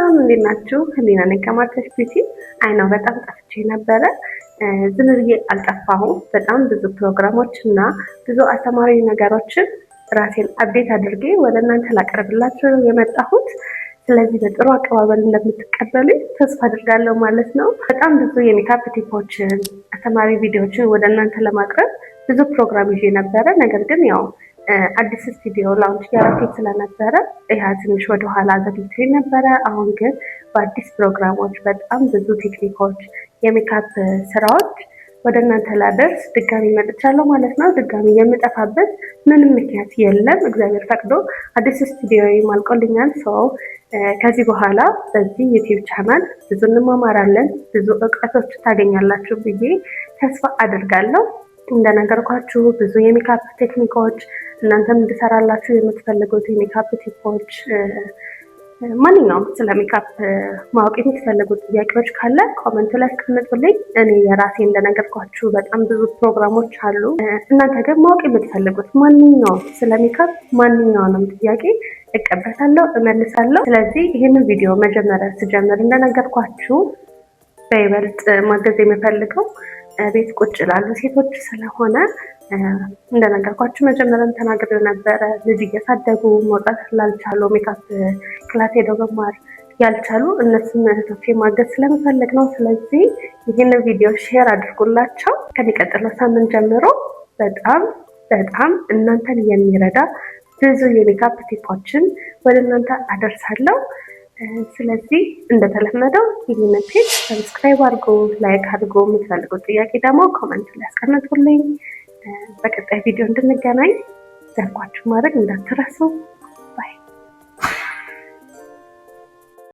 ሰላም እንዴት ናችሁ? ህሊና ነኝ ከማርተሽ ቢቲ። አይ ነው በጣም ጠፍቼ ነበረ። ዝም ብዬ አልጠፋሁም። በጣም ብዙ ፕሮግራሞች እና ብዙ አስተማሪ ነገሮችን ራሴን አፕዴት አድርጌ ወደ እናንተ ላቀርብላችሁ የመጣሁት። ስለዚህ በጥሩ አቀባበል እንደምትቀበሉኝ ተስፋ አድርጋለሁ ማለት ነው። በጣም ብዙ የሜካፕ ቲፖችን፣ አስተማሪ ቪዲዮዎችን ወደ እናንተ ለማቅረብ ብዙ ፕሮግራም ይዤ ነበረ። ነገር ግን ያው አዲስ ስቱዲዮ ላውንች ያደረኩት ስለነበረ ያ ትንሽ ወደኋላ ዘግይቶ ነበረ። አሁን ግን በአዲስ ፕሮግራሞች በጣም ብዙ ቴክኒኮች፣ የሜካፕ ስራዎች ወደ እናንተ ላደርስ ድጋሚ መጥቻለሁ ማለት ነው። ድጋሚ የምጠፋበት ምንም ምክንያት የለም። እግዚአብሔር ፈቅዶ አዲስ ስቱዲዮ አልቆልኛል። ሰው ከዚህ በኋላ በዚህ ዩቲዩብ ቻናል ብዙ እንማማራለን፣ ብዙ እውቀቶች ታገኛላችሁ ብዬ ተስፋ አድርጋለሁ። እንደነገርኳችሁ ብዙ የሜካፕ ቴክኒኮች፣ እናንተም እንድሰራላችሁ የምትፈልጉት የሜካፕ ቲፖች፣ ማንኛውም ስለ ሜካፕ ማወቅ የምትፈልጉት ጥያቄዎች ካለ ኮመንት ላይ አስቀምጡልኝ። እኔ የራሴ እንደነገርኳችሁ በጣም ብዙ ፕሮግራሞች አሉ። እናንተ ግን ማወቅ የምትፈልጉት ማንኛውም ስለ ሜካፕ ማንኛውንም ጥያቄ እቀበላለሁ፣ እመልሳለሁ። ስለዚህ ይህንን ቪዲዮ መጀመሪያ ስጀምር እንደነገርኳችሁ በይበልጥ ማገዝ የምፈልገው ቤት ቁጭ ላሉ ሴቶች ስለሆነ እንደነገርኳችሁ መጀመሪያም ተናግሬው ነበረ። ልጅ እያሳደጉ መውጣት ላልቻሉ፣ ሜካፕ ክላስ ሄደው መማር ያልቻሉ እነሱን እህቶቼ ማገዝ ስለምፈልግ ነው። ስለዚህ ይህን ቪዲዮ ሼር አድርጉላቸው። ከሚቀጥለው ሳምንት ጀምሮ በጣም እናንተን የሚረዳ ብዙ የሜካፕ ቲፖችን ወደ እናንተ አደርሳለሁ። ስለዚህ እንደተለመደው ይህንን ፔጅ ሰብስክራይብ አድርጎ ላይክ አድርጎ፣ የምትፈልጉት ጥያቄ ደግሞ ኮመንት ላይ አስቀምጡልኝ። በቀጣይ ቪዲዮ እንድንገናኝ ዘርጓችሁ ማድረግ እንዳትረሱ።